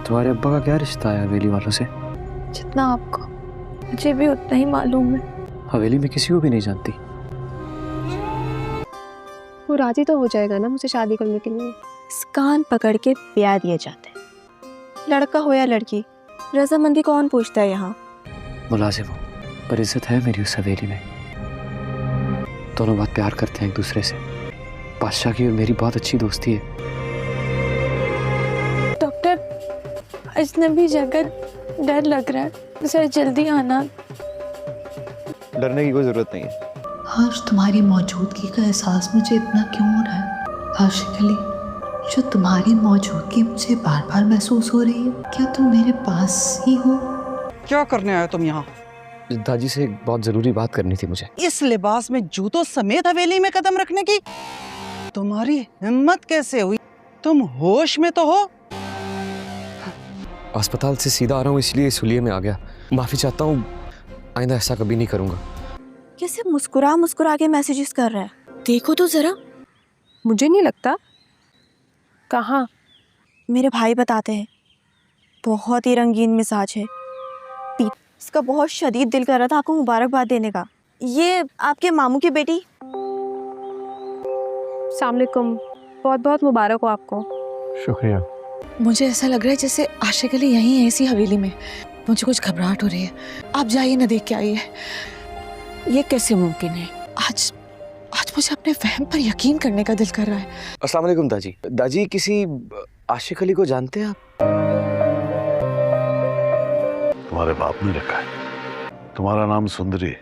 तुम्हारे अब्बा का क्या रिश्ता है हवेली वालों से? जितना आपको, मुझे भी उतना ही मालूम है। हवेली में किसी को भी नहीं जानती? वो राजी तो हो जाएगा ना मुझे शादी करने के लिए। कान पकड़ के ब्याह दिए जाते हैं, लड़का हो या लड़की, रजामंदी कौन पूछता है यहाँ। मुलाजिम हो, पर इज्जत है मेरी उस हवेली में। दोनों बहुत प्यार करते हैं एक दूसरे से। बादशाह की और मेरी बहुत अच्छी दोस्ती है। डॉक्टर, अजनबी जगह डर लग रहा है, जरा जल्दी आना। डरने की कोई जरूरत नहीं है। आज तुम्हारी मौजूदगी का एहसास मुझे इतना क्यों हो रहा है आशिक अली? जो तुम्हारी मौजूदगी मुझे बार बार महसूस हो रही है। क्या तुम मेरे पास ही हो? क्या करने आए तुम यहाँ? दादी से एक बहुत जरूरी बात करनी थी मुझे। इस लिबास में जूतों समेत हवेली में कदम रखने की तुम्हारी हिम्मत कैसे हुई? तुम होश में तो हो? अस्पताल से सीधा आ रहा हूँ इसलिए इस हुलिये में आ गया। माफी चाहता हूँ, आइंदा ऐसा कभी नहीं करूँगा। कैसे मुस्कुरा मुस्कुरा के मैसेजेस कर रहा है, देखो तो जरा। मुझे नहीं लगता। कहाँ? मेरे भाई बताते हैं, बहुत ही रंगीन मिजाज है। इसका बहुत शदीद दिल कर रहा था आपको मुबारकबाद देने का। ये आपके मामू की बेटी। अस्सलाम वालेकुम, बहुत बहुत मुबारक हो आपको। शुक्रिया। मुझे ऐसा लग रहा है जैसे आशिक अली यहीं है इसी हवेली में। मुझे कुछ घबराहट हो रही है। आप जाइए ना, देख के आइए। ये कैसे मुमकिन है? आज मुझे अपने वहम पर यकीन करने का दिल कर रहा है। अस्सलाम वालेकुम दाजी। दाजी, किसी आशिक अली को जानते हैं आप? तुम्हारे बाप ने रखा है। तुम्हारा नाम सुंदरी,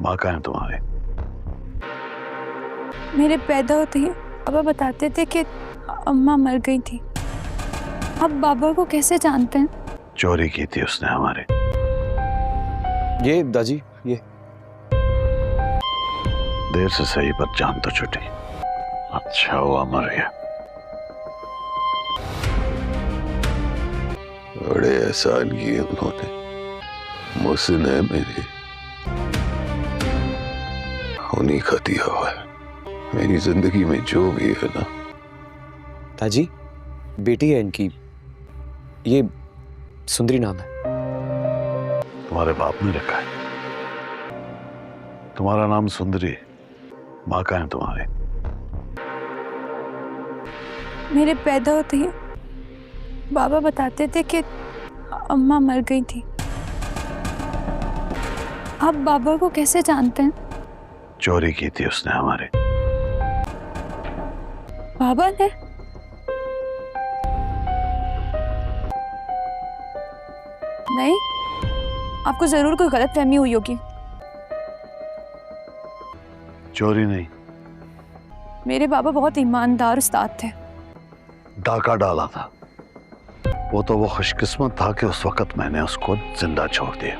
माँ का है तुम्हारे। मेरे पैदा होते ही पापा बताते थे कि अम्मा मर गई थी। अब बाबा को कैसे जानते हैं? चोरी की थी उसने हमारे। ये दाजी, ये देर से सही पर जान तो छुटी। अच्छा हुआ मर गया। बड़े एहसान किए उन्होंने। मुहसिन है मेरी, उन्हीं का दिया हुआ है। मेरी जिंदगी में जो भी है ना। दाजी, बेटी है इनकी, ये सुंदरी नाम है। तुम्हारे बाप ने रखा है। तुम्हारा नाम सुंदरी, माँ का है तुम्हारे। मेरे पैदा होते ही बाबा बताते थे कि अम्मा मर गई थी। आप बाबा को कैसे जानते हैं? चोरी की थी उसने हमारे। बाबा ने? नहीं, आपको जरूर कोई गलतफहमी हुई होगी। चोरी नहीं। मेरे बाबा बहुत ईमानदार उस्ताद थे। डाका डाला था। वो तो वो खुशकिस्मत था कि उस वक्त मैंने उसको जिंदा छोड़ दिया।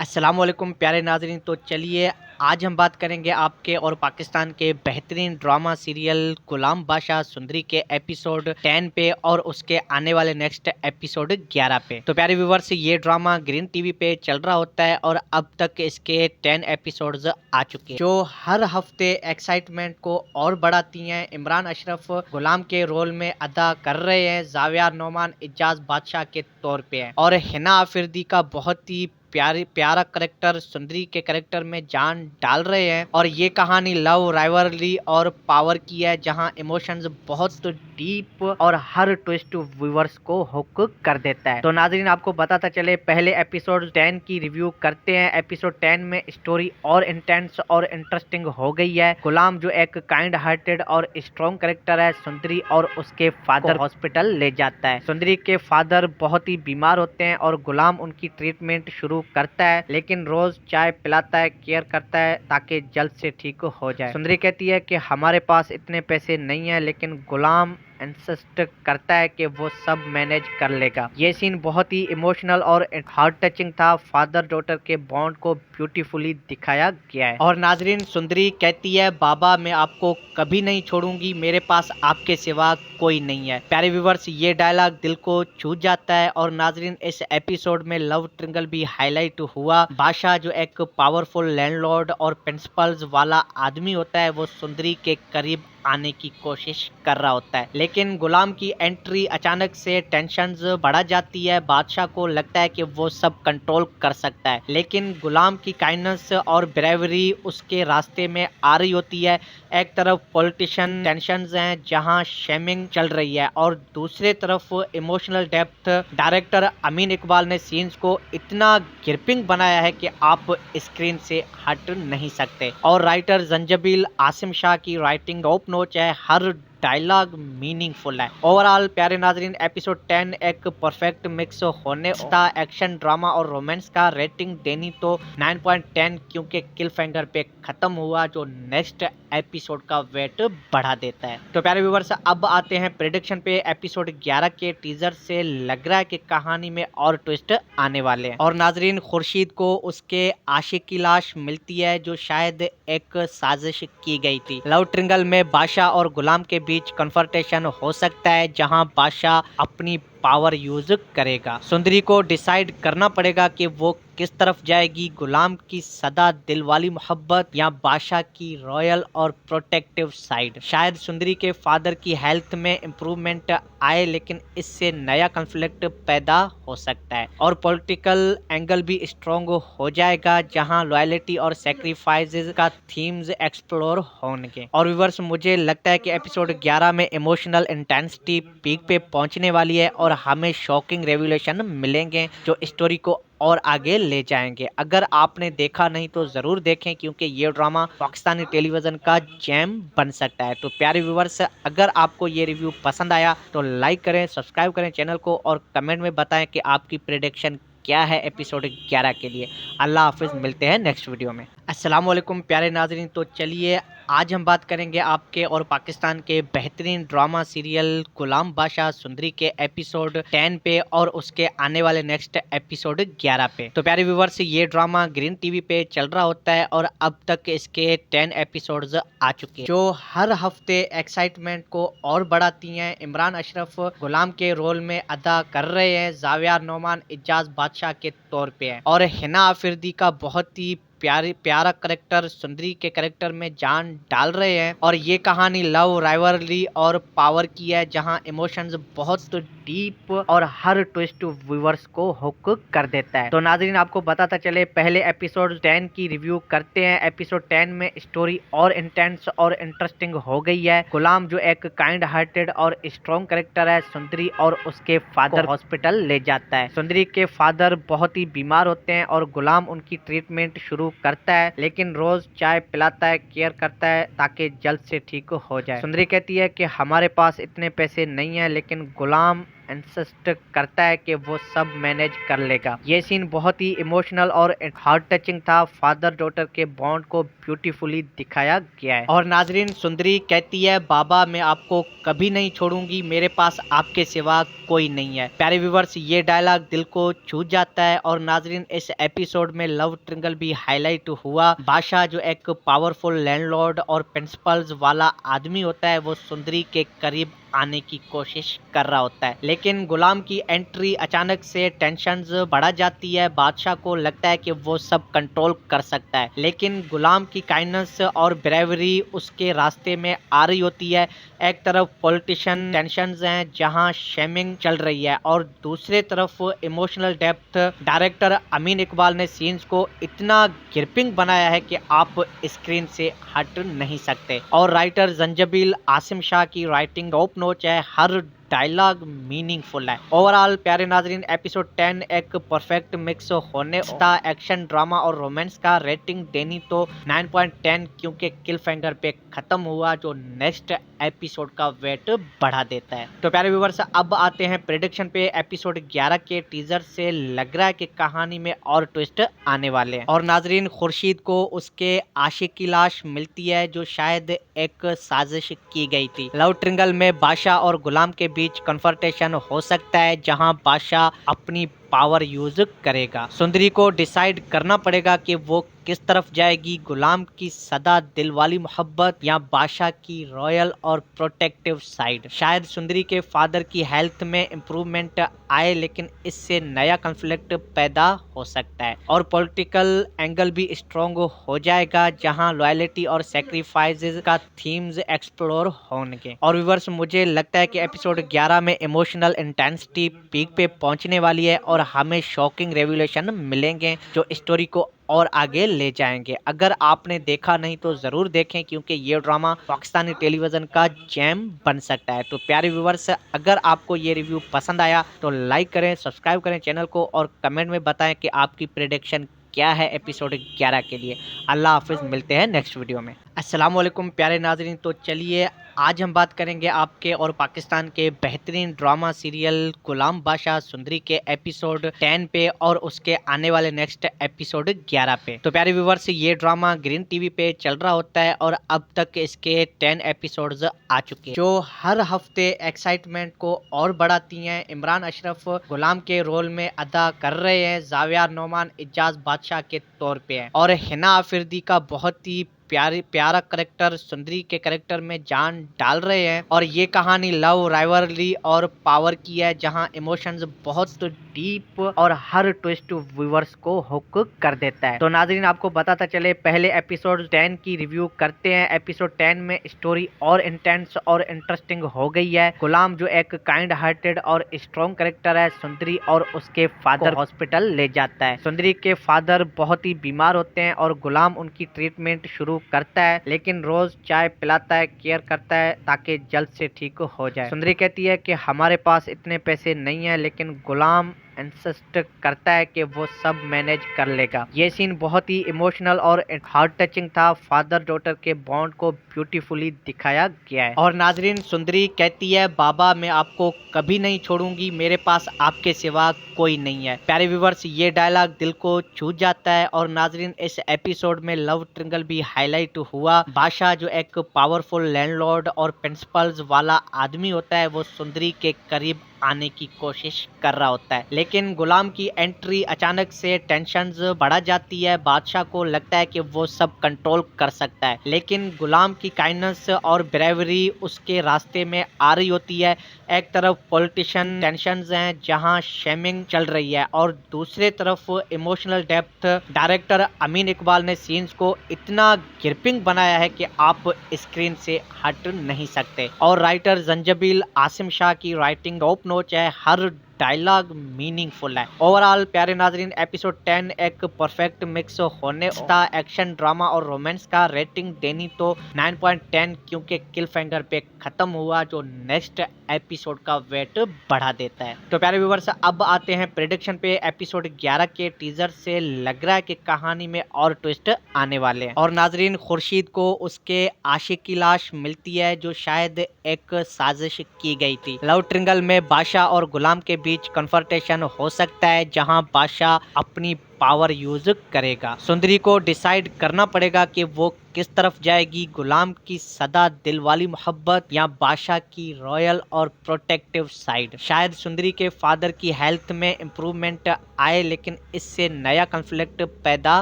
अस्सलाम वालेकुम प्यारे नाज़रीन। तो चलिए आज हम बात करेंगे आपके और पाकिस्तान के बेहतरीन ड्रामा सीरियल गुलाम बादशाह सुंदरी के एपिसोड 10 पे और उसके आने वाले नेक्स्ट एपिसोड 11 पे। तो प्यारे व्यूवर्स, ये ड्रामा ग्रीन टीवी पे चल रहा होता है और अब तक इसके 10 एपिसोड्स आ चुके हैं, जो हर हफ्ते एक्साइटमेंट को और बढ़ाती हैं। इमरान अशरफ गुलाम के रोल में अदा कर रहे हैं, जाविया नोमान इजाज बादशाह के तौर पे है और हिना आफरीदी का बहुत ही प्यारा करेक्टर सुंदरी के करेक्टर में जान डाल रहे हैं। और ये कहानी लव, राइवलरी और पावर की है, जहां इमोशंस बहुत डीप और हर ट्विस्ट व्यूअर्स को हुक कर देता है। तो नाज़रीन, आपको बताता चले, पहले एपिसोड 10 की रिव्यू करते हैं। एपिसोड 10 में स्टोरी और इंटेंस और इंटरेस्टिंग हो गई है। गुलाम जो एक काइंड हार्टेड और स्ट्रॉन्ग करेक्टर है, सुंदरी और उसके फादर हॉस्पिटल ले जाता है। सुंदरी के फादर बहुत ही बीमार होते हैं और गुलाम उनकी ट्रीटमेंट शुरू करता है, लेकिन रोज चाय पिलाता है, केयर करता है ताकि जल्द से ठीक हो जाए। सुंदरी कहती है कि हमारे पास इतने पैसे नहीं है, लेकिन गुलाम इंसिस्ट करता है कि वो सब मैनेज कर लेगा। ये सीन बहुत ही इमोशनल और हार्ट टचिंग था। फादर डॉटर के बॉन्ड को ब्यूटीफुली दिखाया गया है। और नाजरीन, सुंदरी कहती है, बाबा मैं आपको कभी नहीं छोड़ूंगी, मेरे पास आपके सिवा कोई नहीं है। प्यारे व्यूवर्स, ये डायलॉग दिल को छू जाता है। और नाजरीन, इस एपिसोड में लव ट्रिंगल भी हाईलाइट हुआ। बादशाह जो एक पावरफुल लैंडलॉर्ड और प्रिंसिपल्स वाला आदमी होता है, वो सुंदरी के करीब आने की कोशिश कर रहा होता है, लेकिन गुलाम की एंट्री अचानक से टेंशन्स बढ़ा जाती है। बादशाह को लगता है कि वो सब कंट्रोल कर सकता है, लेकिन गुलाम की काइंडनेस और ब्रेवरी उसके रास्ते में आ रही होती है। एक तरफ पॉलिटिशियन टेंशन्स हैं जहां शेमिंग चल रही है, और दूसरे तरफ इमोशनल डेप्थ। डायरेक्टर अमीन इकबाल ने सीन्स को इतना ग्रिपिंग बनाया है कि आप स्क्रीन से हट नहीं सकते, और राइटर जंजबील आसिम शाह की राइटिंग टॉप नॉच है। हर डायलॉग मीनिंगफुल है। ओवरऑल प्यारे नाजरीन, एपिसोड 10 एक परफेक्ट मिक्स होने का एक्शन, ड्रामा और रोमांस का। रेटिंग देनी तो 9.10, क्योंकि किल फिंगर पे खत्म हुआ, जो नेक्स्ट एपिसोड का वेट बढ़ा देता है। तो प्यारे व्यूवर्स, अब आते हैं प्रेडिक्शन पे। एपिसोड 11 के टीजर से लग रहा है कि कहानी में और ट्विस्ट आने वाले हैं। और नाजरीन, खुर्शीद को उसके आशिक की लाश मिलती है, जो शायद एक साजिश की गई थी। लव ट्रिंगल में बादशाह और गुलाम के बीच कन्फर्टेशन हो सकता है, जहां बादशाह अपनी पावर यूज करेगा। सुंदरी को डिसाइड करना पड़ेगा कि वो किस तरफ जाएगी, गुलाम की सदा दिल वाली मोहब्बत या बादशाह की रॉयल और प्रोटेक्टिव साइड। शायद सुंदरी के फादर की हेल्थ में इम्प्रूवमेंट आए, लेकिन इससे नया कॉन्फ्लिक्ट पैदा हो सकता है, और पॉलिटिकल एंगल भी स्ट्रॉन्ग हो जाएगा, जहां लॉयल्टी और सैक्रिफाइसेस का थीम्स एक्सप्लोर होंगे। और व्यूअर्स, मुझे लगता है कि एपिसोड 11 में इमोशनल इंटेंसिटी पीक पे पहुंचने वाली है, और हमें शॉकिंग रेवलेशन मिलेंगे जो स्टोरी को और आगे ले जाएंगे। अगर आपने देखा नहीं तो जरूर देखें, क्योंकि ये ड्रामा पाकिस्तानी टेलीविजन का जैम बन सकता है। तो प्यारे व्यूवर्स, अगर आपको ये रिव्यू पसंद आया तो लाइक करें, सब्सक्राइब करें चैनल को, और कमेंट में बताएं कि आपकी प्रेडिक्शन क्या है एपिसोड 11 के लिए। अल्लाह हाफिज, मिलते हैं नेक्स्ट वीडियो में। अस्सलाम वालेकुम प्यारे नाजरीन, तो चलिए आज हम बात करेंगे आपके और पाकिस्तान के बेहतरीन ड्रामा सीरियल गुलाम बादशाह सुंदरी के एपिसोड 10 पे, और उसके आने वाले नेक्स्ट एपिसोड 11 पे। तो प्यारे व्यूवर्स, ये ड्रामा ग्रीन टीवी पे चल रहा होता है, और अब तक इसके 10 एपिसोड्स आ चुके हैं, जो हर हफ्ते एक्साइटमेंट को और बढ़ाती हैं। इमरान अशरफ गुलाम के रोल में अदा कर रहे हैं, जाविया नोमान इजाज बादशाह के तौर पे है, और हिना आफरीदी का बहुत ही प्यारा करेक्टर सुंदरी के करेक्टर में जान डाल रहे हैं। और ये कहानी लव, राइवलरी और पावर की है, जहां इमोशंस बहुत डीप और हर ट्विस्ट व्यूअर्स को हुक कर देता है। तो नाजरीन, आपको बताता चले, पहले एपिसोड 10 की रिव्यू करते हैं। एपिसोड 10 में स्टोरी और इंटेंस और इंटरेस्टिंग हो गई है। गुलाम जो एक काइंड हार्टेड और स्ट्रॉन्ग करेक्टर है, सुंदरी और उसके फादर हॉस्पिटल ले जाता है। सुंदरी के फादर बहुत ही बीमार होते हैं, और गुलाम उनकी ट्रीटमेंट शुरू करता है, लेकिन रोज चाय पिलाता है, केयर करता है ताकि जल्द से ठीक हो जाए। सुंदरी कहती है कि हमारे पास इतने पैसे नहीं है, लेकिन गुलाम इंसिस्ट करता है कि वो सब मैनेज कर लेगा। ये सीन बहुत ही इमोशनल और हार्ट टचिंग था। फादर डॉटर के बॉन्ड को ब्यूटीफुली दिखाया गया है। और नाजरीन, सुंदरी कहती है, बाबा मैं आपको कभी नहीं छोड़ूंगी, मेरे पास आपके सिवा कोई नहीं है। प्यारे व्यूवर्स, ये डायलॉग दिल को छू जाता है। और नाजरीन, इस एपिसोड में लव ट्रिंगल भी हाईलाइट हुआ। बादशाह जो एक पावरफुल लैंडलॉर्ड और प्रिंसिपल्स वाला आदमी होता है, वो सुंदरी के करीब आने की कोशिश कर रहा होता है, लेकिन गुलाम की एंट्री अचानक से टेंशन्स बढ़ा जाती है। बादशाह को लगता है कि वो सब कंट्रोल कर सकता है, लेकिन गुलाम की काइंडनेस और ब्रेवरी उसके रास्ते में आ रही होती है। एक तरफ पॉलिटिशियन टेंशन्स हैं जहां शेमिंग चल रही है, और दूसरे तरफ इमोशनल डेप्थ। डायरेक्टर अमीन इकबाल ने सीन्स को इतना ग्रिपिंग बनाया है कि आप स्क्रीन से हट नहीं सकते, और राइटर जंजबील आसिम शाह की राइटिंग टॉप नॉच है। हर डायलॉग मीनिंगफुल है। ओवरऑल प्यारे नाजरीन, एपिसोड 10 एक परफेक्ट मिक्स होने का एक्शन, ड्रामा और रोमांस का। रेटिंग देनी तो 9.10, क्योंकि किल फिंगर पे खत्म हुआ, जो नेक्स्ट एपिसोड का वेट बढ़ा देता है। तो प्यारे व्यूवर्स, अब आते हैं प्रेडिक्शन पे। एपिसोड 11 के टीजर से लग रहा है कि कहानी में और ट्विस्ट आने वाले हैं। और नाजरीन, खुर्शीद को उसके आशिक की लाश मिलती है, जो शायद एक साजिश की गई थी। लव ट्रिंगल में बादशाह और गुलाम के बीच कन्फर्टेशन हो सकता है, जहां बादशाह अपनी पावर यूज करेगा। सुंदरी को डिसाइड करना पड़ेगा कि वो किस तरफ जाएगी, गुलाम की सदा दिल वाली मोहब्बत या बादशाह की रॉयल और प्रोटेक्टिव साइड। शायद सुंदरी के फादर की हेल्थ में इम्प्रूवमेंट आए, लेकिन इससे नया कॉन्फ्लिक्ट पैदा हो सकता है और पॉलिटिकल एंगल भी स्ट्रॉन्ग हो जाएगा, जहां लॉयल्टी और सेक्रीफाइसेस का थीम्स एक्सप्लोर होंगे। और व्यूअर्स, मुझे लगता है कि एपिसोड 11 में इमोशनल इंटेंसिटी पीक पे पहुंचने वाली है और हमें शॉकिंग रेवलेशन मिलेंगे जो स्टोरी को और आगे ले जाएंगे। अगर आपने देखा नहीं तो जरूर देखें, क्योंकि ये ड्रामा पाकिस्तानी टेलीविजन का जैम बन सकता है। तो प्यारे व्यूवर्स, अगर आपको ये रिव्यू पसंद आया तो लाइक करें, सब्सक्राइब करें चैनल को और कमेंट में बताएं कि आपकी प्रेडिक्शन क्या है एपिसोड 11 के लिए। अल्लाह हाफिज, मिलते हैं नेक्स्ट वीडियो में। अस्सलाम वालेकुम प्यारे नाजरीन, तो चलिए आज हम बात करेंगे आपके और पाकिस्तान के बेहतरीन ड्रामा सीरियल गुलाम बादशाह सुंदरी के एपिसोड 10 पे और उसके आने वाले नेक्स्ट एपिसोड 11 पे। तो प्यारे व्यूवर्स, ये ड्रामा ग्रीन टीवी पे चल रहा होता है और अब तक इसके 10 एपिसोड्स आ चुके हैं, जो हर हफ्ते एक्साइटमेंट को और बढ़ाती हैं। इमरान अशरफ गुलाम के रोल में अदा कर रहे हैं, जावियार नोमान इजाज बादशाह के तौर पे है और हिना आफरीदी का बहुत ही प्यारा करेक्टर सुंदरी के करेक्टर में जान डाल रहे हैं। और ये कहानी लव, राइवलरी और पावर की है, जहां इमोशंस बहुत डीप और हर ट्विस्ट व्यूअर्स को हुक कर देता है। तो नाजरीन, आपको बताता चले, पहले एपिसोड 10 की रिव्यू करते हैं। एपिसोड 10 में स्टोरी और इंटेंस और इंटरेस्टिंग हो गई है। गुलाम जो एक काइंड हार्टेड और स्ट्रॉन्ग करेक्टर है, सुंदरी और उसके फादर हॉस्पिटल ले जाता है। सुंदरी के फादर बहुत ही बीमार होते हैं और गुलाम उनकी ट्रीटमेंट शुरू करता है, लेकिन रोज चाय पिलाता है, केयर करता है ताकि जल्द से ठीक हो जाए। सुंदरी कहती है कि हमारे पास इतने पैसे नहीं है, लेकिन गुलाम इंसिस्ट करता है कि वो सब मैनेज कर लेगा। ये सीन बहुत ही इमोशनल और हार्ट टचिंग था। फादर डॉटर के बॉन्ड को ब्यूटीफुली दिखाया गया है। और नाजरीन, सुंदरी कहती है, बाबा मैं आपको कभी नहीं छोड़ूंगी, मेरे पास आपके सिवा कोई नहीं है। प्यारे व्यूवर्स, ये डायलॉग दिल को छू जाता है। और नाजरीन, इस एपिसोड में लव ट्रिंगल भी हाईलाइट हुआ। बादशाह जो एक पावरफुल लैंडलॉर्ड और प्रिंसिपल्स वाला आदमी होता है, वो सुंदरी के करीब आने की कोशिश कर रहा होता है, लेकिन गुलाम की एंट्री अचानक से टेंशन्स बढ़ा जाती है। बादशाह को लगता है कि वो सब कंट्रोल कर सकता है, लेकिन गुलाम की काइंडनेस और ब्रेवरी उसके रास्ते में आ रही होती है। एक तरफ पॉलिटिशियन टेंशन्स हैं जहां शेमिंग चल रही है, और दूसरे तरफ इमोशनल डेप्थ। डायरेक्टर अमीन इकबाल ने सीन्स को इतना ग्रिपिंग बनाया है कि आप स्क्रीन से हट नहीं सकते। और राइटर जंजबील आसिम शाह की राइटिंग टॉप नॉच है, हर डायलॉग मीनिंगफुल है। ओवरऑल प्यारे नाजरीन, एपिसोड 10 एक परफेक्ट मिक्स होने था एक्शन, ड्रामा और रोमांस का। रेटिंग देनी तो 9.10, क्योंकि किल फिंगर पे खत्म हुआ, जो नेक्स्ट एपिसोड का वेट बढ़ा देता है। तो प्यारे व्यूवर्स, अब आते हैं प्रेडिक्शन पे। एपिसोड 11 के टीजर से लग रहा है कि कहानी में और ट्विस्ट आने वाले हैं। और नाजरीन, खुर्शीद को उसके आशिक की लाश मिलती है, जो शायद एक साजिश की गई थी। लव ट्रिंगल में बादशाह और गुलाम के बीच कन्फर्टेशन हो सकता है, जहां बादशाह अपनी पावर यूज करेगा। सुंदरी को डिसाइड करना पड़ेगा कि वो किस तरफ जाएगी, गुलाम की सदा दिल वाली मोहब्बत या बादशाह की रॉयल और प्रोटेक्टिव साइड। शायद सुंदरी के फादर की हेल्थ में इम्प्रूवमेंट आए, लेकिन इससे नया कॉन्फ्लिक्ट पैदा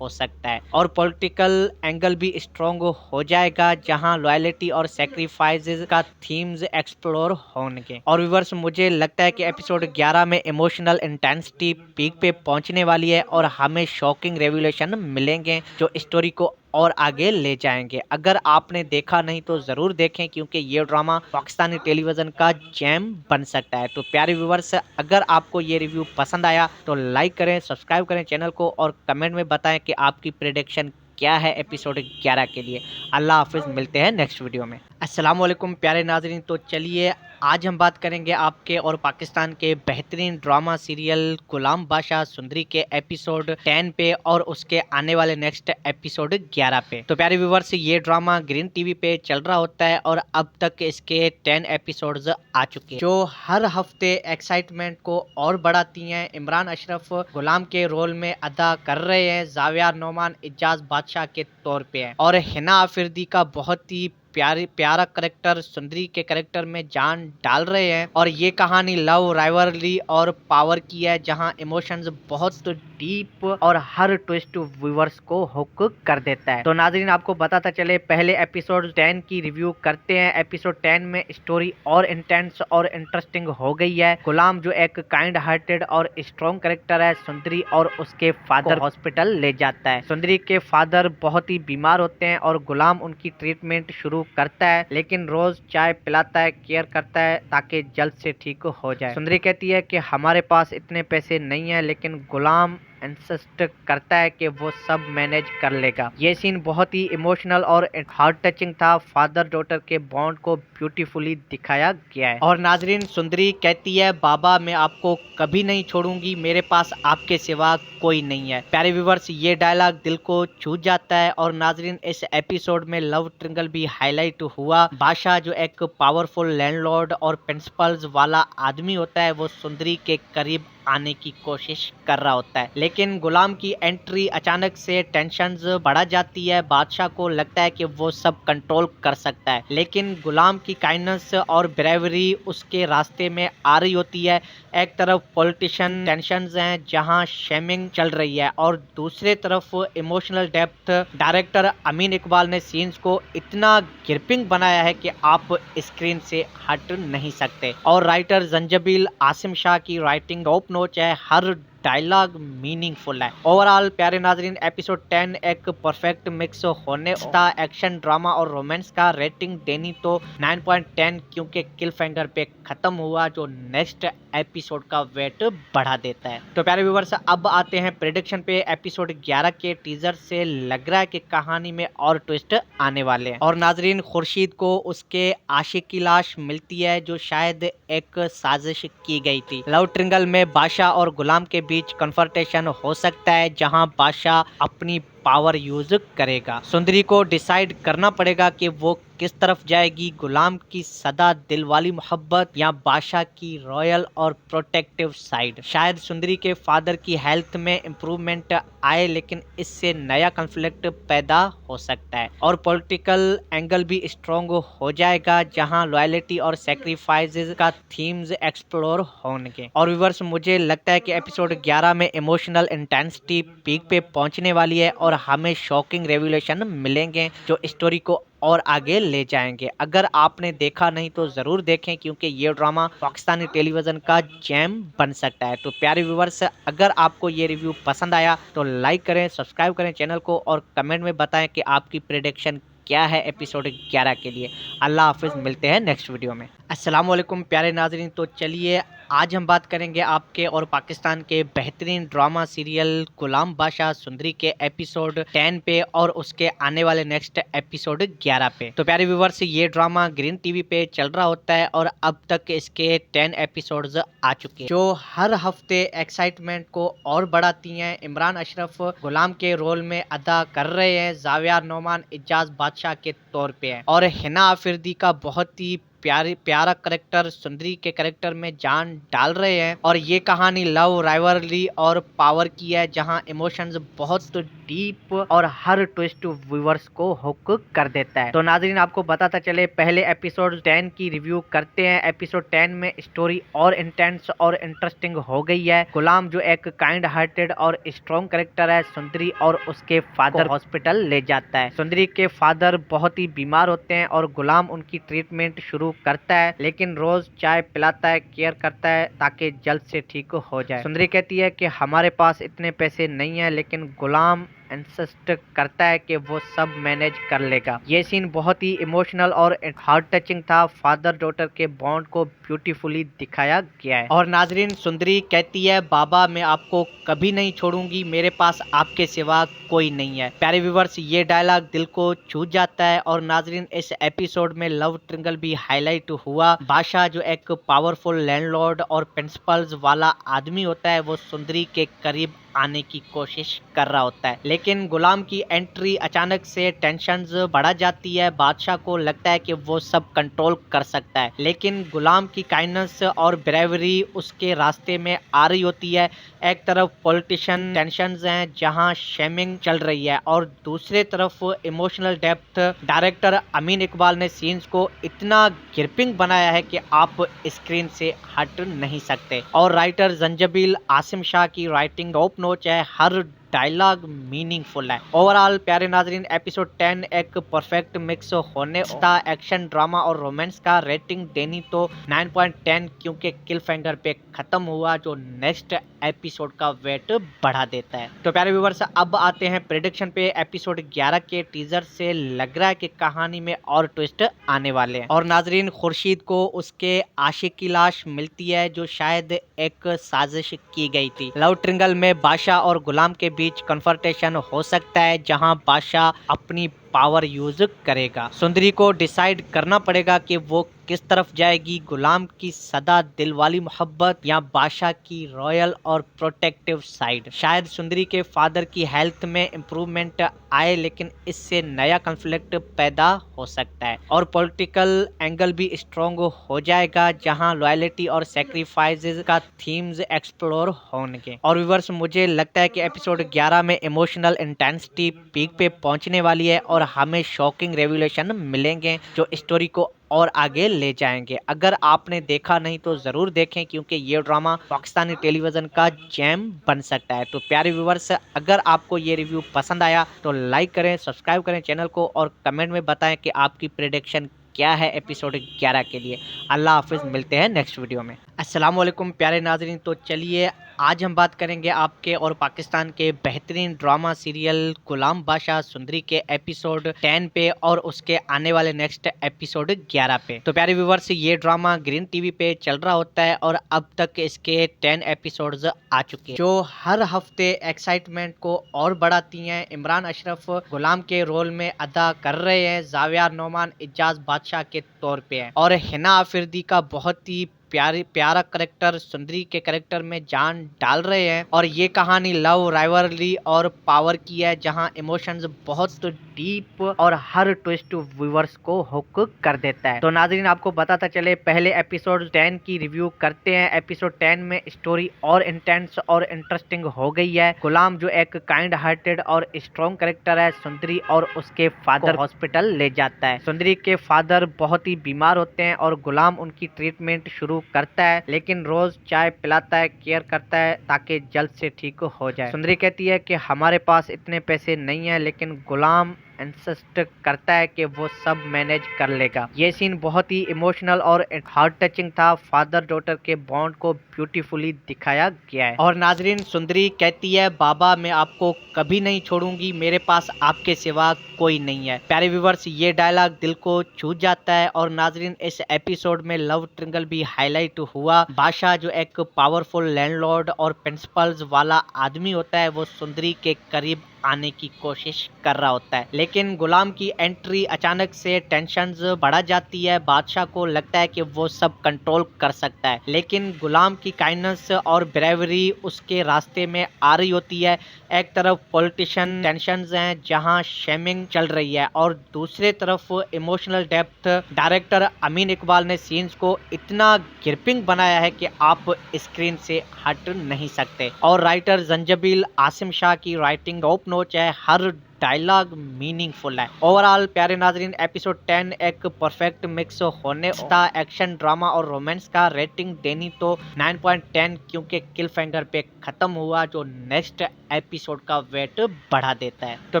हो सकता है और पॉलिटिकल एंगल भी स्ट्रॉन्ग हो जाएगा, जहां लॉयल्टी और सेक्रीफाइसेस का थीम्स एक्सप्लोर होंगे। और व्यूअर्स, मुझे लगता है कि एपिसोड 11 में इमोशनल इंटेंसिटी पीक पे पहुंचने वाली है और हमें शॉकिंग रेवलेशन मिलेंगे जो स्टोरी को और आगे ले जाएंगे। अगर आपने देखा नहीं तो जरूर देखें, क्योंकि ये ड्रामा पाकिस्तानी टेलीविजन का जैम बन सकता है। तो प्यारे व्यूवर्स, अगर आपको ये रिव्यू पसंद आया तो लाइक करें, सब्सक्राइब करें चैनल को और कमेंट में बताएं कि आपकी प्रेडिक्शन क्या है एपिसोड 11 के लिए। अल्लाह हाफिज, मिलते हैं नेक्स्ट वीडियो में। अस्सलाम वालेकुम प्यारे नाजरीन, तो चलिए आज हम बात करेंगे आपके और पाकिस्तान के बेहतरीन ड्रामा सीरियल गुलाम बादशाह सुंदरी के एपिसोड 10 पे और उसके आने वाले नेक्स्ट एपिसोड 11 पे। तो प्यारे व्यूवर्स, ये ड्रामा ग्रीन टीवी पे चल रहा होता है और अब तक इसके 10 एपिसोड्स आ चुके हैं, जो हर हफ्ते एक्साइटमेंट को और बढ़ाती हैं। इमरान अशरफ गुलाम के रोल में अदा कर रहे हैं, जावियार नोमान इजाज बादशाह के तौर पे है और हिना आफरीदी का बहुत ही प्यारा करेक्टर सुंदरी के करेक्टर में जान डाल रहे हैं और ये कहानी लव राइवलरी और पावर की है, जहां इमोशंस बहुत डीप और हर ट्विस्ट व्यूअर्स को हुक कर देता है। तो नाजरीन आपको बताता चले, पहले एपिसोड 10 की रिव्यू करते हैं। एपिसोड 10 में स्टोरी और इंटेंस और इंटरेस्टिंग हो गई है। गुलाम जो एक काइंड हार्टेड और स्ट्रॉन्ग करेक्टर है, सुंदरी और उसके फादर हॉस्पिटल ले जाता है। सुंदरी के फादर बहुत ही बीमार होते हैं और गुलाम उनकी ट्रीटमेंट शुरू करता है, लेकिन रोज चाय पिलाता है, केयर करता है ताकि जल्द से ठीक हो जाए। सुंदरी कहती है कि हमारे पास इतने पैसे नहीं है, लेकिन गुलाम इंसिस्ट करता है कि वो सब मैनेज कर लेगा। ये सीन बहुत ही इमोशनल और हार्ट टचिंग था। फादर डॉटर के बॉन्ड को ब्यूटीफुली दिखाया गया है। और नाजरीन सुंदरी कहती है, बाबा मैं आपको कभी नहीं छोड़ूंगी, मेरे पास आपके सिवा कोई नहीं है। प्यारे व्यूवर्स, ये डायलॉग दिल को छू जाता है। और नाजरीन इस एपिसोड में लव ट्रिंगल भी हाईलाइट हुआ। बादशाह जो एक पावरफुल लैंडलॉर्ड और प्रिंसिपल्स वाला आदमी होता है, वो सुंदरी के करीब आने की कोशिश कर रहा होता है, लेकिन गुलाम की एंट्री अचानक से टेंशन्स बढ़ा जाती है। बादशाह को लगता है कि वो सब कंट्रोल कर सकता है, लेकिन गुलाम की काइंडनेस और ब्रेवरी उसके रास्ते में आ रही होती है। एक तरफ पॉलिटिशियन टेंशन्स हैं जहां शेमिंग चल रही है, और दूसरे तरफ इमोशनल डेप्थ। डायरेक्टर अमीन इकबाल ने सीन्स को इतना ग्रिपिंग बनाया है कि आप स्क्रीन से हट नहीं सकते। और राइटर जंजबील आसिम शाह की राइटिंग टॉप नॉच है, हर डायलॉग मीनिंगफुल है। ओवरऑल प्यारे नाजरीन, एपिसोड 10 एक परफेक्ट मिक्स होने था एक्शन, ड्रामा और रोमांस का। रेटिंग देनी तो 9.10 क्योंकि किल फिंगर पे खत्म हुआ, जो नेक्स्ट एपिसोड का वेट बढ़ा देता है। तो प्यारे व्यूवर्स, अब आते हैं प्रेडिक्शन पे। एपिसोड 11 के टीजर से लग रहा है कि कहानी में और ट्विस्ट आने वाले हैं। और नाजरीन, खुर्शीद को उसके आशिक की लाश मिलती है, जो शायद एक साजिश की गई थी। लव ट्रिंगल में बादशाह और गुलाम के बीच कन्फर्टेशन हो सकता है, जहां बादशाह अपनी पावर यूज करेगा। सुंदरी को डिसाइड करना पड़ेगा कि वो किस तरफ जाएगी, गुलाम की सदा दिल वाली मोहब्बत या बादशाह की रॉयल और प्रोटेक्टिव साइड। शायद सुंदरी के फादर की हेल्थ में इम्प्रूवमेंट आए, लेकिन इससे नया कॉन्फ्लिक्ट पैदा हो सकता है। और पॉलिटिकल एंगल भी स्ट्रॉन्ग हो जाएगा, जहां लॉयल्टी और सैक्रिफाइसेस का थीम्स एक्सप्लोर होंगे। और व्यूअर्स, मुझे लगता है कि एपिसोड 11 में इमोशनल इंटेंसिटी पीक पे पहुंचने वाली है और हमें शॉकिंग रेवलेशन मिलेंगे जो स्टोरी को और आगे ले जाएंगे। अगर आपने देखा नहीं तो जरूर देखें, क्योंकि ये ड्रामा पाकिस्तानी टेलीविजन का जैम बन सकता है। तो प्यारे व्यूवर्स, अगर आपको ये रिव्यू पसंद आया तो लाइक करें, सब्सक्राइब करें चैनल को, और कमेंट में बताएं कि आपकी प्रेडिक्शन क्या है एपिसोड 11 के लिए। अल्लाह हाफिज, मिलते हैं नेक्स्ट वीडियो में। अस्सलाम वालेकुम प्यारे नाजरीन, तो चलिए आज हम बात करेंगे आपके और पाकिस्तान के बेहतरीन ड्रामा सीरियल गुलाम बादशाह सुंदरी के एपिसोड 10 पे और उसके आने वाले नेक्स्ट एपिसोड 11 पे। तो प्यारे व्यूवर्स, ये ड्रामा ग्रीन टीवी पे चल रहा होता है और अब तक इसके 10 एपिसोड्स आ चुके हैं, जो हर हफ्ते एक्साइटमेंट को और बढ़ाती हैं। इमरान अशरफ गुलाम के रोल में अदा कर रहे हैं, जावियार नोमान इजाज बादशाह के तौर पे है, और हिना आफिरदी का बहुत ही प्यारा करेक्टर सुंदरी के करेक्टर में जान डाल रहे हैं। और ये कहानी लव राइवलरी और पावर की है, जहां इमोशंस बहुत डीप और हर ट्विस्ट व्यूअर्स को हुक कर देता है। तो नाजरीन आपको बताता चले, पहले एपिसोड 10 की रिव्यू करते हैं। एपिसोड 10 में स्टोरी और इंटेंस और इंटरेस्टिंग हो गई है। गुलाम जो एक काइंड हार्टेड और स्ट्रॉन्ग करेक्टर है, सुंदरी और उसके फादर हॉस्पिटल ले जाता है। सुंदरी के फादर बहुत ही बीमार होते हैं और गुलाम उनकी ट्रीटमेंट शुरू करता है, लेकिन रोज चाय पिलाता है, केयर करता है ताकि जल्द से ठीक हो जाए। सुंदरी कहती है कि हमारे पास इतने पैसे नहीं है, लेकिन गुलाम इंसिस्ट करता है कि वो सब मैनेज कर लेगा। ये सीन बहुत ही इमोशनल और हार्ट टचिंग था। फादर डॉटर के बॉन्ड को ब्यूटीफुली दिखाया गया है। और नाजरीन, सुंदरी कहती है, बाबा मैं आपको कभी नहीं छोड़ूंगी, मेरे पास आपके सिवा कोई नहीं है। प्यारे व्यूवर्स, ये डायलॉग दिल को छू जाता है। और नाजरीन, इस एपिसोड में लव ट्रिंगल भी हाईलाइट हुआ। बादशाह जो एक पावरफुल लैंडलॉर्ड और प्रिंसिपल्स वाला आदमी होता है, वो सुंदरी के करीब आने की कोशिश कर रहा होता है, लेकिन गुलाम की एंट्री अचानक से टेंशन्स बढ़ा जाती है। बादशाह को लगता है कि वो सब कंट्रोल कर सकता है, लेकिन गुलाम की काइंडनेस और ब्रेवरी उसके रास्ते में आ रही होती है। एक तरफ पॉलिटिशियन टेंशन्स हैं जहां शेमिंग चल रही है, और दूसरे तरफ इमोशनल डेप्थ। डायरेक्टर अमीन इकबाल ने सीन्स को इतना ग्रिपिंग बनाया है कि आप स्क्रीन से हट नहीं सकते। और राइटर जंजबील आसिम शाह की राइटिंग टॉप नॉच है, हर डायलॉग मीनिंगफुल है। ओवरऑल प्यारे नाजरीन, एपिसोड 10 एक परफेक्ट मिक्स होने था एक्शन, ड्रामा और रोमांस का। रेटिंग देनी तो 9.10 क्योंकि किल फिंगर पे खत्म हुआ, जो नेक्स्ट एपिसोड का वेट बढ़ा देता है। तो प्यारे व्यूवर्स, अब आते हैं प्रेडिक्शन पे। एपिसोड 11 के टीजर से लग रहा है कि कहानी में और ट्विस्ट आने वाले हैं। और नाजरीन, खुर्शीद को उसके आशिक की लाश मिलती है जो शायद एक साजिश की गई थी। लव ट्रिंगल में बादशाह और गुलाम के बीच कन्फर्टेशन हो सकता है, जहां बादशाह अपनी पावर यूज करेगा। सुंदरी को डिसाइड करना पड़ेगा कि वो किस तरफ जाएगी, गुलाम की सदा दिल वाली मोहब्बत या बादशाह की रॉयल और प्रोटेक्टिव साइड। शायद सुंदरी के फादर की हेल्थ में इम्प्रूवमेंट आए, लेकिन इससे नया कॉन्फ्लिक्ट पैदा हो सकता है। और पॉलिटिकल एंगल भी स्ट्रॉन्ग हो जाएगा, जहां लॉयल्टी और सैक्रिफाइसेस का थीम्स एक्सप्लोर होंगे। और व्यूअर्स, मुझे लगता है कि एपिसोड 11 में इमोशनल इंटेंसिटी पीक पे पहुंचने वाली है और हमें शॉकिंग रेवलेशन मिलेंगे जो स्टोरी को और आगे ले जाएंगे। अगर आपने देखा नहीं तो जरूर देखें, क्योंकि ये ड्रामा पाकिस्तानी टेलीविजन का जैम बन सकता है। तो प्यारे व्यूवर्स, अगर आपको ये रिव्यू पसंद आया तो लाइक करें, सब्सक्राइब करें चैनल को, और कमेंट में बताएं कि आपकी प्रेडिक्शन क्या है एपिसोड 11 के लिए। अल्लाह हाफिज, मिलते हैं नेक्स्ट वीडियो में। अस्सलाम वालेकुम प्यारे नाजरीन, तो चलिए आज हम बात करेंगे आपके और पाकिस्तान के बेहतरीन ड्रामा सीरियल गुलाम बादशाह सुंदरी के एपिसोड 10 पे और उसके आने वाले नेक्स्ट एपिसोड 11 पे। तो प्यारे व्यूवर्स, ये ड्रामा ग्रीन टीवी पे चल रहा होता है और अब तक इसके 10 एपिसोड्स आ चुके हैं, जो हर हफ्ते एक्साइटमेंट को और बढ़ाती हैं। इमरान अशरफ गुलाम के रोल में अदा कर रहे हैं, जाविया नोमान इजाज बादशाह के तौर पे है, और हिना आफरीदी का बहुत ही प्यारा करेक्टर सुंदरी के करेक्टर में जान डाल रहे हैं। और ये कहानी लव, राइवलरी और पावर की है, जहां इमोशंस बहुत डीप और हर ट्विस्ट व्यूअर्स को हुक कर देता है। तो नाजरीन, आपको बताता चले, पहले एपिसोड 10 की रिव्यू करते हैं। एपिसोड 10 में स्टोरी और इंटेंस और इंटरेस्टिंग हो गई है। गुलाम जो एक काइंड हार्टेड और स्ट्रॉन्ग करेक्टर है, सुंदरी और उसके फादर हॉस्पिटल ले जाता है। सुंदरी के फादर बहुत ही बीमार होते हैं और गुलाम उनकी ट्रीटमेंट शुरू करता है, लेकिन रोज चाय पिलाता है, केयर करता है ताकि जल्द से ठीक हो जाए। सुंदरी कहती है कि हमारे पास इतने पैसे नहीं है, लेकिन गुलाम इंसिस्ट करता है कि वो सब मैनेज कर लेगा। ये सीन बहुत ही इमोशनल और हार्ट टचिंग था। फादर डॉटर के बॉन्ड को ब्यूटीफुली दिखाया गया है। और नाजरीन, सुंदरी कहती है, बाबा मैं आपको कभी नहीं छोड़ूंगी, मेरे पास आपके सिवा कोई नहीं है। प्यारे व्यूवर्स, ये डायलॉग दिल को छू जाता है। और नाजरीन, इस एपिसोड में लव ट्रिंगल भी हाईलाइट हुआ। बादशाह जो एक पावरफुल लैंडलॉर्ड और प्रिंसिपल्स वाला आदमी होता है, वो सुंदरी के करीब आने की कोशिश कर रहा होता है, लेकिन गुलाम की एंट्री अचानक से टेंशन्स बढ़ा जाती है। बादशाह को लगता है कि वो सब कंट्रोल कर सकता है, लेकिन गुलाम की काइंडनेस और ब्रेवरी उसके रास्ते में आ रही होती है। एक तरफ पॉलिटिशियन टेंशन्स हैं जहां शेमिंग चल रही है, और दूसरे तरफ इमोशनल डेप्थ। डायरेक्टर अमीन इकबाल ने सीन्स को इतना ग्रिपिंग बनाया है कि आप स्क्रीन से हट नहीं सकते। और राइटर जंजबील आसिम शाह की राइटिंग टॉप नॉच है, हर डायलॉग मीनिंगफुल है। ओवरऑल प्यारे नाजरीन, एपिसोड 10 एक परफेक्ट मिक्स होने था एक्शन, ड्रामा और रोमांस का। रेटिंग देनी तो 9.10 क्योंकि किल फिंगर पे खत्म हुआ, जो नेक्स्ट एपिसोड का वेट बढ़ा देता है। तो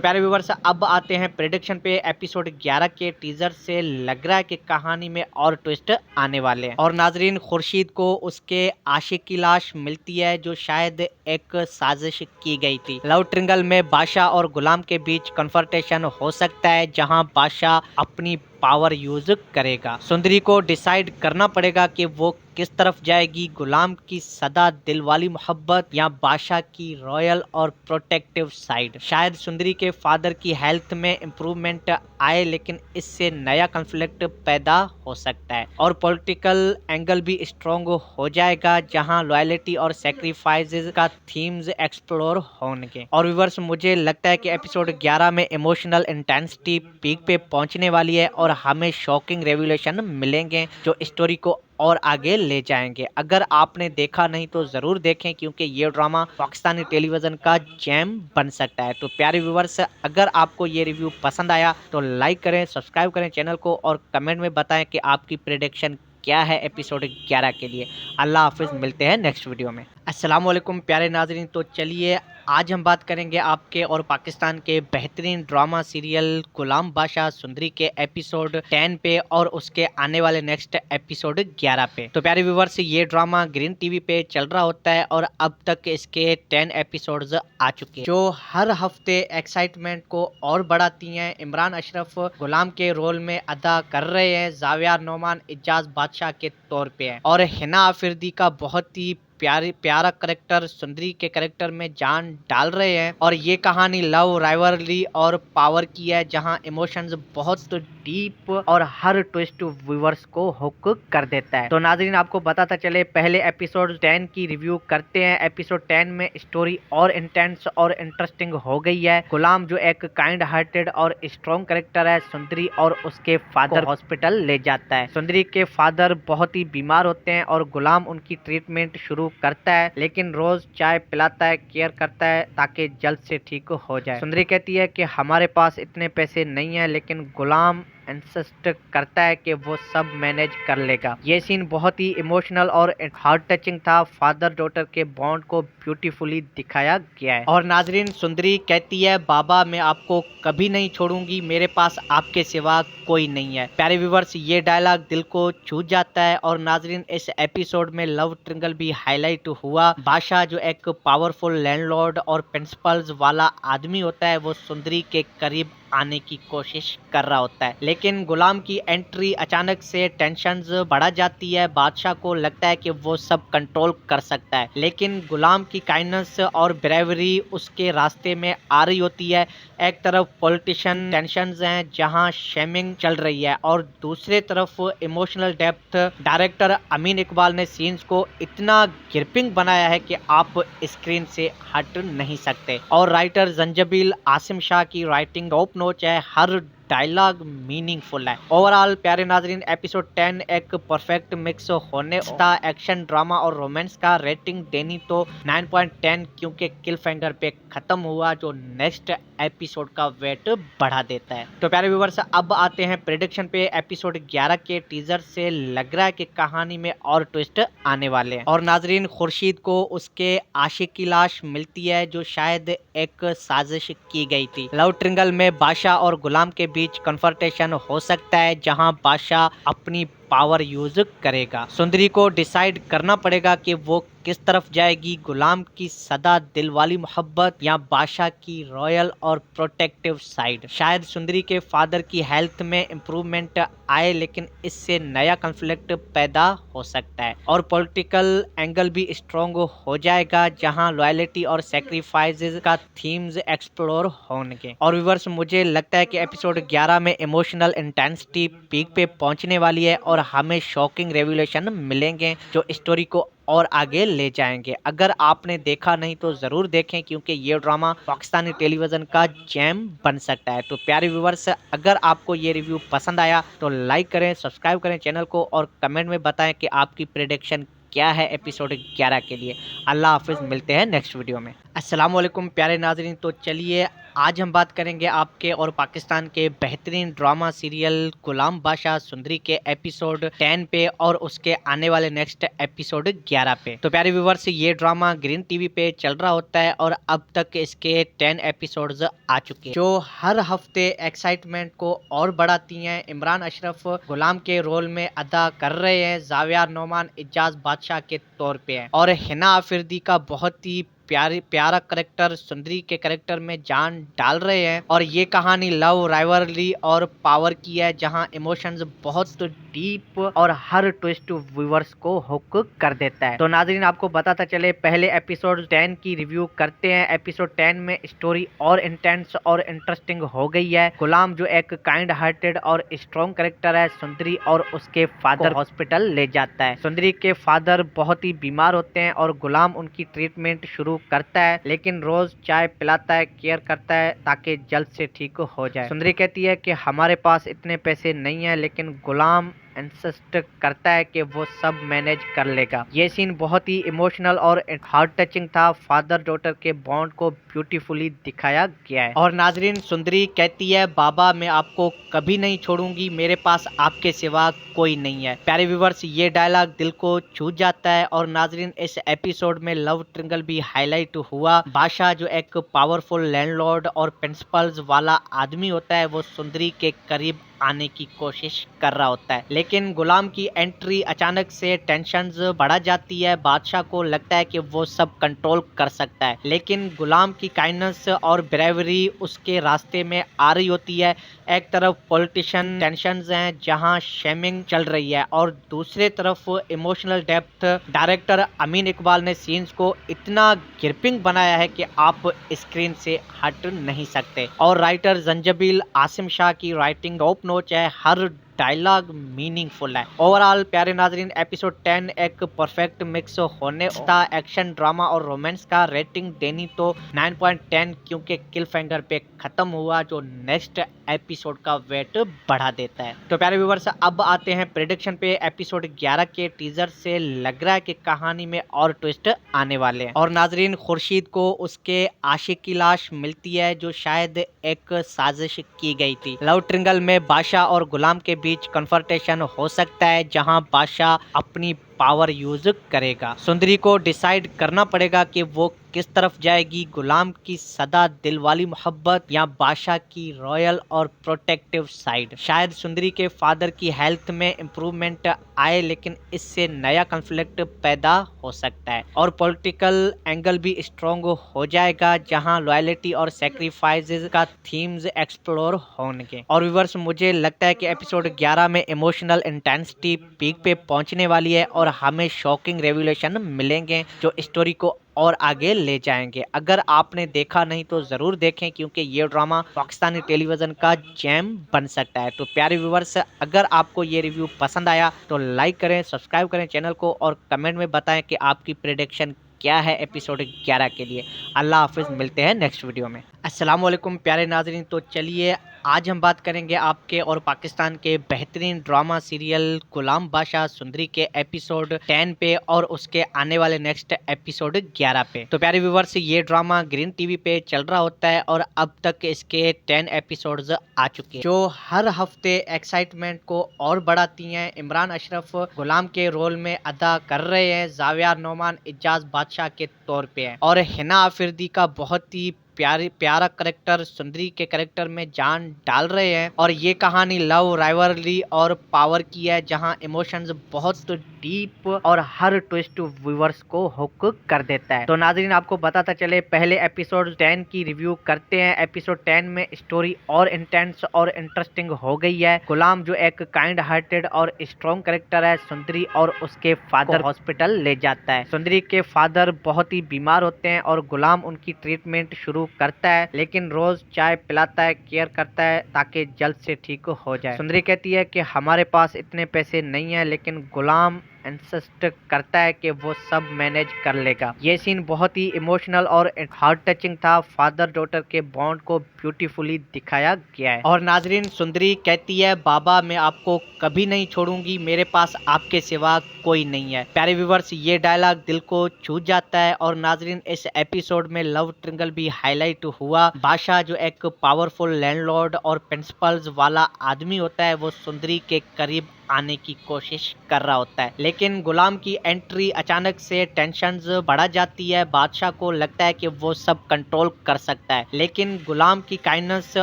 प्यारे व्यूवर्स, अब आते हैं प्रेडिक्शन पे। एपिसोड 11 के टीजर से लग रहा है कि कहानी में और ट्विस्ट आने वाले हैं। और नाजरीन, खुर्शीद को उसके आशिक की लाश मिलती है जो शायद एक साजिश की गई थी। लव ट्रिंगल में बादशाह और गुलाम के बीच कन्फर्टेशन हो सकता है, जहां बादशाह अपनी पावर यूज करेगा। सुंदरी को डिसाइड करना पड़ेगा कि वो किस तरफ जाएगी, गुलाम की सदा दिल वाली मोहब्बत या बादशाह की रॉयल और प्रोटेक्टिव साइड। शायद सुंदरी के फादर की हेल्थ में इम्प्रूवमेंट आए, लेकिन इससे नया कॉन्फ्लिक्ट पैदा हो सकता है और पॉलिटिकल एंगल भी स्ट्रॉन्ग हो जाएगा, जहां लॉयल्टी और सैक्रिफाइसेस का थीम्स एक्सप्लोर होंगे। और व्यूअर्स, मुझे लगता है कि एपिसोड 11 में इमोशनल इंटेंसिटी पीक पे पहुंचने वाली है और हमें शॉकिंग रेवलेशन मिलेंगे जो स्टोरी को और आगे ले जाएंगे। अगर आपने देखा नहीं तो जरूर देखें, क्योंकि ये ड्रामा पाकिस्तानी टेलीविजन का जैम बन सकता है। तो प्यारे व्यूवर्स, अगर आपको ये रिव्यू पसंद आया तो लाइक करें, सब्सक्राइब करें चैनल को और कमेंट में बताएं कि आपकी प्रेडिक्शन क्या है एपिसोड 11 के लिए। अल्लाह हाफिज, मिलते हैं नेक्स्ट वीडियो में। अस्सलाम वालेकुम प्यारे नाजरीन, तो चलिए आज हम बात करेंगे आपके और पाकिस्तान के बेहतरीन ड्रामा सीरियल गुलाम बादशाह सुंदरी के एपिसोड 10 पे और उसके आने वाले नेक्स्ट एपिसोड 11 पे। तो प्यारे व्यूवर्स, ये ड्रामा ग्रीन टीवी पे चल रहा होता है और अब तक इसके 10 एपिसोड्स आ चुके हैं, जो हर हफ्ते एक्साइटमेंट को और बढ़ाती हैं। इमरान अशरफ गुलाम के रोल में अदा कर रहे हैं, जावियर नोमान इजाज बादशाह के तौर पे है और हिना आफरीदी का बहुत ही प्यारा करेक्टर सुंदरी के करेक्टर में जान डाल रहे हैं। और ये कहानी लव, राइवलरी और पावर की है, जहां इमोशंस बहुत डीप और हर ट्विस्ट व्यूअर्स को हुक कर देता है। तो नाजरीन, आपको बताता चले, पहले एपिसोड 10 की रिव्यू करते हैं। एपिसोड 10 में स्टोरी और इंटेंस और इंटरेस्टिंग हो गई है। गुलाम जो एक काइंड हार्टेड और स्ट्रॉन्ग करेक्टर है, सुंदरी और उसके फादर हॉस्पिटल ले जाता है। सुंदरी के फादर बहुत ही बीमार होते हैं और गुलाम उनकी ट्रीटमेंट शुरू करता है, लेकिन रोज चाय पिलाता है, केयर करता है ताकि जल्द से ठीक हो जाए। सुंदरी कहती है कि हमारे पास इतने पैसे नहीं है, लेकिन गुलाम इंसिस्ट करता है कि वो सब मैनेज कर लेगा। ये सीन बहुत ही इमोशनल और हार्ट टचिंग था। फादर डॉटर के बॉन्ड को ब्यूटीफुली दिखाया गया है। और नाजरीन, सुंदरी कहती है, बाबा मैं आपको कभी नहीं छोड़ूंगी, मेरे पास आपके सिवा कोई नहीं है। प्यारे व्यूवर्स, ये डायलॉग दिल को छू जाता है। और नाजरीन, इस एपिसोड में लव ट्रिंगल भी हाईलाइट हुआ। बादशाह जो एक पावरफुल लैंडलॉर्ड और प्रिंसिपल्स वाला आदमी होता है, वो सुंदरी के करीब आने की कोशिश कर रहा होता है, लेकिन गुलाम की एंट्री अचानक से टेंशन्स बढ़ा जाती है। बादशाह को लगता है कि वो सब कंट्रोल कर सकता है, लेकिन गुलाम की काइंडनेस और ब्रेवरी उसके रास्ते में आ रही होती है। एक तरफ पॉलिटिशियन टेंशन्स हैं जहां शेमिंग चल रही है, और दूसरे तरफ इमोशनल डेप्थ। डायरेक्टर अमीन इकबाल ने सीन्स को इतना ग्रिपिंग बनाया है कि आप स्क्रीन से हट नहीं सकते। और राइटर जंजबील आसिम शाह की राइटिंग टॉप नॉच है, हर डायलॉग मीनिंगफुल है। ओवरऑल प्यारे नाजरीन, एपिसोड 10 एक परफेक्ट मिक्स होने था एक्शन, ड्रामा और रोमांस का। रेटिंग देनी तो 9.10, क्योंकि किल फिंगर पे खत्म हुआ, जो नेक्स्ट एपिसोड का वेट बढ़ा देता है। तो प्यारे व्यूवर्स, अब आते हैं प्रेडिक्शन पे। एपिसोड 11 के टीजर से लग रहा है कि कहानी में और ट्विस्ट आने वाले हैं। और नाजरीन, खुर्शीद को उसके आशिक की लाश मिलती है, जो शायद एक साजिश की गई थी। लव ट्रिंगल में बादशाह और गुलाम के बीच कन्फर्टेशन हो सकता है, जहां बादशाह अपनी पावर यूज करेगा। सुंदरी को डिसाइड करना पड़ेगा कि वो किस तरफ जाएगी, गुलाम की सदा दिल वाली मोहब्बत या बादशाह की रॉयल और प्रोटेक्टिव साइड। शायद सुंदरी के फादर की हेल्थ में इम्प्रूवमेंट आए, लेकिन इससे नया कॉन्फ्लिक्ट पैदा हो सकता है और पॉलिटिकल एंगल भी स्ट्रॉन्ग हो जाएगा, जहां लॉयल्टी और सैक्रिफाइसेस का थीम्स एक्सप्लोर होंगे। और व्यूअर्स, मुझे लगता है कि एपिसोड 11 में इमोशनल इंटेंसिटी पीक पे पहुंचने वाली है और हमें शॉकिंग रेवलेशन मिलेंगे जो स्टोरी को और आगे ले जाएंगे। अगर आपने देखा नहीं तो जरूर देखें, क्योंकि ये ड्रामा पाकिस्तानी टेलीविजन का जैम बन सकता है। तो प्यारे व्यूवर्स, अगर आपको ये रिव्यू पसंद आया तो लाइक करें, सब्सक्राइब करें चैनल को और कमेंट में बताएं कि आपकी प्रेडिक्शन क्या है एपिसोड 11 के लिए। अल्लाह हाफिज, मिलते हैं नेक्स्ट वीडियो में। अस्सलाम वालेकुम प्यारे नाजरीन, तो चलिए आज हम बात करेंगे आपके और पाकिस्तान के बेहतरीन ड्रामा सीरियल गुलाम बादशाह सुंदरी के एपिसोड 10 पे और उसके आने वाले नेक्स्ट एपिसोड 11 पे। तो प्यारे व्यूवर्स, ये ड्रामा ग्रीन टीवी पे चल रहा होता है और अब तक इसके 10 एपिसोड्स आ चुके हैं, जो हर हफ्ते एक्साइटमेंट को और बढ़ाती हैं। इमरान अशरफ गुलाम के रोल में अदा कर रहे हैं, जावियर नोमान इजाज बादशाह के तौर पे है और हिना आफरीदी का बहुत ही प्यारा करेक्टर सुंदरी के करेक्टर में जान डाल रहे हैं और ये कहानी लव राइवलरी और पावर की है, जहां इमोशंस बहुत डीप और हर ट्विस्ट व्यूअर्स को हुक कर देता है। तो नाजरीन आपको बताता चले, पहले एपिसोड 10 की रिव्यू करते हैं। एपिसोड 10 में स्टोरी और इंटेंस और इंटरेस्टिंग हो गई है। गुलाम जो एक काइंड हार्टेड और स्ट्रॉन्ग करेक्टर है, सुंदरी और उसके फादर हॉस्पिटल ले जाता है। सुंदरी के फादर बहुत ही बीमार होते हैं और गुलाम उनकी ट्रीटमेंट शुरू करता है, लेकिन रोज चाय पिलाता है, केयर करता है ताकि जल्द से ठीक हो जाए। सुंदरी कहती है कि हमारे पास इतने पैसे नहीं है, लेकिन गुलाम इंसिस्ट करता है कि वो सब मैनेज कर लेगा। ये सीन बहुत ही इमोशनल और हार्ट टचिंग था। फादर डॉटर के बॉन्ड को ब्यूटीफुली दिखाया गया है। और नाजरीन सुंदरी कहती है, बाबा मैं आपको कभी नहीं छोड़ूंगी, मेरे पास आपके सिवा कोई नहीं है। प्यारे व्यूवर्स, ये डायलॉग दिल को छू जाता है। और नाजरीन इस एपिसोड में लव ट्रिंगल भी हाईलाइट हुआ। बादशाह जो एक पावरफुल लैंडलॉर्ड और प्रिंसिपल्स वाला आदमी होता है, वो सुंदरी के करीब आने की कोशिश कर रहा होता है, लेकिन गुलाम की एंट्री अचानक से टेंशन्स बढ़ा जाती है। बादशाह को लगता है कि वो सब कंट्रोल कर सकता है, लेकिन गुलाम की काइंडनेस और ब्रेवरी उसके रास्ते में आ रही होती है। एक तरफ पॉलिटिशियन टेंशन्स हैं जहां शेमिंग चल रही है, और दूसरे तरफ इमोशनल डेप्थ। डायरेक्टर अमीन इकबाल ने सीन्स को इतना ग्रिपिंग बनाया है कि आप स्क्रीन से हट नहीं सकते। और राइटर जंजबील आसिम शाह की राइटिंग टॉप नॉच है, हर डायलॉग मीनिंगफुल है। ओवरऑल प्यारे नाजरीन एपिसोड 10 एक परफेक्ट मिक्स होने था एक्शन, ड्रामा और रोमांस का। रेटिंग देनी तो 9.10 क्योंकि किल फिंगर पे खत्म हुआ, जो नेक्स्ट एपिसोड का वेट बढ़ा देता है। तो प्यारे व्यूवर्स, अब आते हैं प्रेडिक्शन पे। एपिसोड 11 के टीजर से लग रहा है कि कहानी में और ट्विस्ट आने वाले हैं। और नाजरीन खुर्शीद को उसके आशिक की लाश मिलती है, जो शायद एक साजिश की गई थी। लव ट्रिंगल में बादशाह और गुलाम के बीच कन्फर्टेशन हो सकता है, जहां बादशाह अपनी पावर यूज करेगा। सुंदरी को डिसाइड करना पड़ेगा कि वो किस तरफ जाएगी, गुलाम की सदा दिल वाली मोहब्बत या बादशाह की रॉयल और प्रोटेक्टिव साइड। शायद सुंदरी के फादर की हेल्थ में इम्प्रूवमेंट आए, लेकिन इससे नया कॉन्फ्लिक्ट पैदा हो सकता है। और पॉलिटिकल एंगल भी स्ट्रॉन्ग हो जाएगा, जहां लॉयल्टी और सैक्रिफाइसेस का थीम्स एक्सप्लोर होंगे। और व्यूअर्स, मुझे लगता है कि एपिसोड 11 में इमोशनल इंटेंसिटी पीक पे पहुंचने वाली है और हमें शॉकिंग रेवलेशन मिलेंगे जो स्टोरी को और आगे ले जाएंगे। अगर आपने देखा नहीं तो जरूर देखें, क्योंकि ये ड्रामा पाकिस्तानी टेलीविजन का जैम बन सकता है। तो प्यारे व्यूवर्स, अगर आपको ये रिव्यू पसंद आया तो लाइक करें, सब्सक्राइब करें चैनल को, और कमेंट में बताएं कि आपकी प्रेडिक्शन क्या है एपिसोड 11 के लिए। अल्लाह हाफिज, मिलते हैं नेक्स्ट वीडियो में। अस्सलाम वालेकुम प्यारे नाजरीन, तो चलिए आज हम बात करेंगे आपके और पाकिस्तान के बेहतरीन ड्रामा सीरियल गुलाम बादशाह सुंदरी के एपिसोड 10 पे और उसके आने वाले नेक्स्ट एपिसोड 11 पे। तो प्यारे व्यूवर्स, ये ड्रामा ग्रीन टीवी पे चल रहा होता है और अब तक इसके 10 एपिसोड्स आ चुके हैं, जो हर हफ्ते एक्साइटमेंट को और बढ़ाती हैं। इमरान अशरफ गुलाम के रोल में अदा कर रहे हैं, जाविया नोमान इजाज बादशाह के तौर पे है, और हिना आफरीदी का बहुत ही प्यारा करेक्टर सुंदरी के करेक्टर में जान डाल रहे हैं। और ये कहानी लव राइवलरी और पावर की है, जहां इमोशंस बहुत डीप और हर ट्विस्ट व्यूअर्स को हुक कर देता है। तो नाजरीन आपको बताता चले, पहले एपिसोड 10 की रिव्यू करते हैं। एपिसोड 10 में स्टोरी और इंटेंस और इंटरेस्टिंग हो गई है। गुलाम जो एक काइंड हार्टेड और स्ट्रॉन्ग करेक्टर है, सुंदरी और उसके फादर हॉस्पिटल ले जाता है। सुंदरी के फादर बहुत ही बीमार होते हैं और गुलाम उनकी ट्रीटमेंट शुरू करता है, लेकिन रोज चाय पिलाता है, केयर करता है ताकि जल्द से ठीक हो जाए। सुंदरी कहती है कि हमारे पास इतने पैसे नहीं है, लेकिन गुलाम इंसिस्ट करता है कि वो सब मैनेज कर लेगा। ये सीन बहुत ही इमोशनल और हार्ट टचिंग था। फादर डॉटर के बॉन्ड को ब्यूटीफुली दिखाया गया है। और नाजरीन सुंदरी कहती है, बाबा मैं आपको कभी नहीं छोड़ूंगी, मेरे पास आपके सिवा कोई नहीं है। प्यारे व्यूवर्स, ये डायलॉग दिल को छू जाता है। और नाजरीन इस एपिसोड में लव ट्रिंगल भी हाईलाइट हुआ। बादशाह जो एक पावरफुल लैंडलॉर्ड और प्रिंसिपल्स वाला आदमी होता है, वो सुंदरी के करीब आने की कोशिश कर रहा होता है, लेकिन गुलाम की एंट्री अचानक से टेंशन्स बढ़ा जाती है। बादशाह को लगता है कि वो सब कंट्रोल कर सकता है, लेकिन गुलाम की काइंडनेस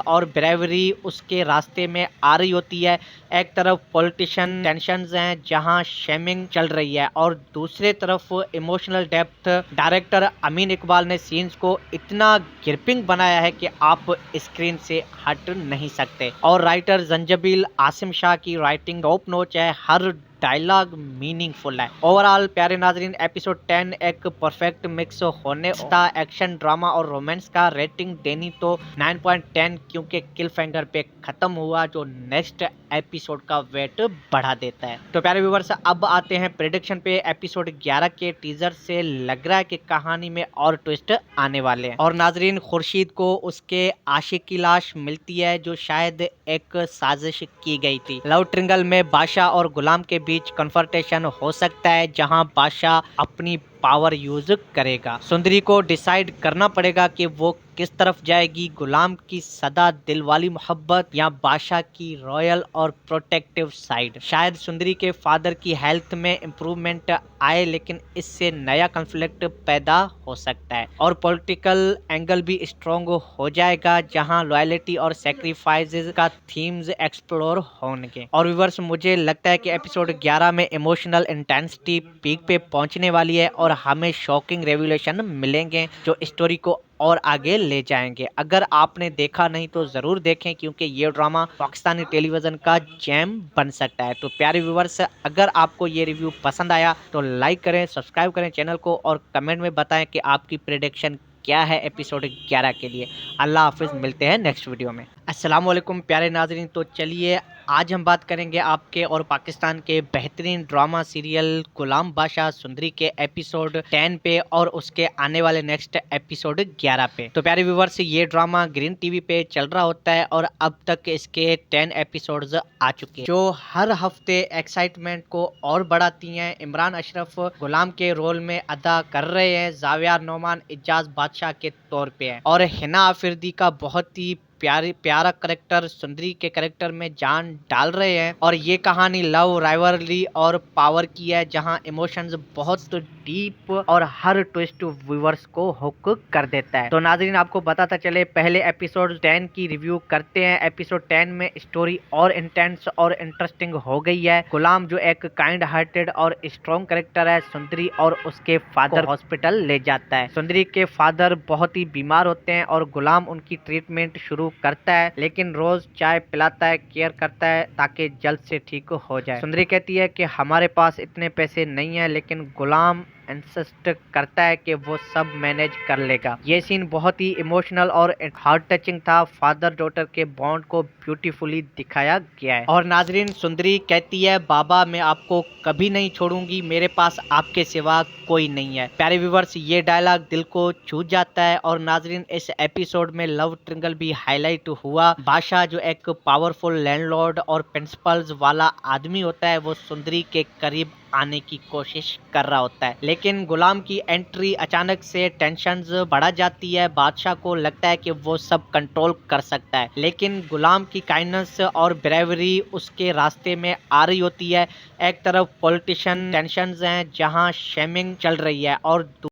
और ब्रेवरी उसके रास्ते में आ रही होती है। एक तरफ पॉलिटिशियन टेंशन्स हैं जहां शेमिंग चल रही है, और दूसरे तरफ इमोशनल डेप्थ। डायरेक्टर अमीन इकबाल ने सीन्स को इतना ग्रिपिंग बनाया है कि आप स्क्रीन से हट नहीं सकते। और राइटर जंजबील आसिम शाह की राइटिंग टॉप नॉच है, हर डायलॉग मीनिंगफुल है। ओवरऑल प्यारे नाजरीन, एपिसोड 10 एक परफेक्ट मिक्स होने था एक्शन, ड्रामा और रोमांस का। रेटिंग देनी तो 9.10 क्योंकि किल फिंगर पे खत्म हुआ, जो नेक्स्ट एपिसोड का वेट बढ़ा देता है। तो प्यारे व्यूवर्स, अब आते हैं प्रेडिक्शन पे। एपिसोड 11 के टीजर से लग रहा है कि कहानी में और ट्विस्ट आने वाले हैं। और नाजरीन, खुर्शीद को उसके आशिक की लाश मिलती है, जो शायद एक साजिश की गई थी। लव ट्रिंगल में बादशाह और गुलाम के बीच कन्फर्टेशन हो सकता है, जहां बादशाह अपनी पावर यूज करेगा। सुंदरी को डिसाइड करना पड़ेगा कि वो किस तरफ जाएगी, गुलाम की सदा दिल वाली मोहब्बत या बादशाह की रॉयल और प्रोटेक्टिव साइड। शायद सुंदरी के फादर की हेल्थ में इम्प्रूवमेंट आए, लेकिन इससे नया कॉन्फ्लिक्ट पैदा हो सकता है। और पॉलिटिकल एंगल भी स्ट्रॉन्ग हो जाएगा, जहां लॉयल्टी और सेक्रीफाइसेस का थीम्स एक्सप्लोर होंगे। और व्यूअर्स, मुझे लगता है कि एपिसोड 11 में इमोशनल इंटेंसिटी पीक पे पहुंचने वाली है और हमें शॉकिंग रेवलेशन मिलेंगे जो स्टोरी को और आगे ले जाएंगे। अगर आपने देखा नहीं तो जरूर देखें, क्योंकि ये ड्रामा पाकिस्तानी टेलीविजन का जैम बन सकता है। तो प्यारे व्यूवर्स, अगर आपको ये रिव्यू पसंद आया तो लाइक करें, सब्सक्राइब करें चैनल को, और कमेंट में बताएं कि आपकी प्रेडिक्शन क्या है एपिसोड 11 के लिए। अल्लाह हाफिज, मिलते हैं नेक्स्ट वीडियो में। अस्सलाम वालेकुम प्यारे नाजरीन, तो चलिए आज हम बात करेंगे आपके और पाकिस्तान के बेहतरीन ड्रामा सीरियल गुलाम बादशाह सुंदरी के एपिसोड 10 पे और उसके आने वाले नेक्स्ट एपिसोड 11 पे। तो प्यारे व्यूवर्स, ये ड्रामा ग्रीन टीवी पे चल रहा होता है और अब तक इसके 10 एपिसोड्स आ चुके हैं, जो हर हफ्ते एक्साइटमेंट को और बढ़ाती हैं। इमरान अशरफ गुलाम के रोल में अदा कर रहे हैं, जावियार नोमान इजाज बादशाह के तौर पे है, और हिना आफरीदी का बहुत ही प्यारा करेक्टर सुंदरी के करेक्टर में जान डाल रहे हैं। और ये कहानी लव, राइवलरी और पावर की है, जहां इमोशंस बहुत डीप और हर ट्विस्ट व्यूअर्स को हुक कर देता है। तो नाजरीन, आपको बताता चले, पहले एपिसोड 10 की रिव्यू करते हैं। एपिसोड 10 में स्टोरी और इंटेंस और इंटरेस्टिंग हो गई है। गुलाम जो एक काइंड हार्टेड और स्ट्रॉन्ग करेक्टर है, सुंदरी और उसके फादर हॉस्पिटल ले जाता है। सुंदरी के फादर बहुत ही बीमार होते हैं और गुलाम उनकी ट्रीटमेंट शुरू करता है, लेकिन रोज चाय पिलाता है, केयर करता है ताकि जल्द से ठीक हो जाए। सुंदरी कहती है कि हमारे पास इतने पैसे नहीं है, लेकिन गुलाम इंसिस्ट करता है कि वो सब मैनेज कर लेगा। ये सीन बहुत ही इमोशनल और हार्ट टचिंग था। फादर डॉटर के बॉन्ड को ब्यूटीफुली दिखाया गया है। और नाजरीन, सुंदरी कहती है, बाबा मैं आपको कभी नहीं छोड़ूंगी, मेरे पास आपके सिवा कोई नहीं है। प्यारे व्यूवर्स, ये डायलॉग दिल को छू जाता है। और नाजरीन, इस एपिसोड में लव ट्रिंगल भी हाईलाइट हुआ। बादशाह जो एक पावरफुल लैंडलॉर्ड और प्रिंसिपल्स वाला आदमी होता है, वो सुंदरी के करीब आने की कोशिश कर रहा होता है, लेकिन गुलाम की एंट्री अचानक से टेंशन्स बढ़ा जाती है। बादशाह को लगता है कि वो सब कंट्रोल कर सकता है, लेकिन गुलाम की काइंडनेस और ब्रेवरी उसके रास्ते में आ रही होती है। एक तरफ पॉलिटिशियन टेंशन्स हैं जहां शेमिंग चल रही है, और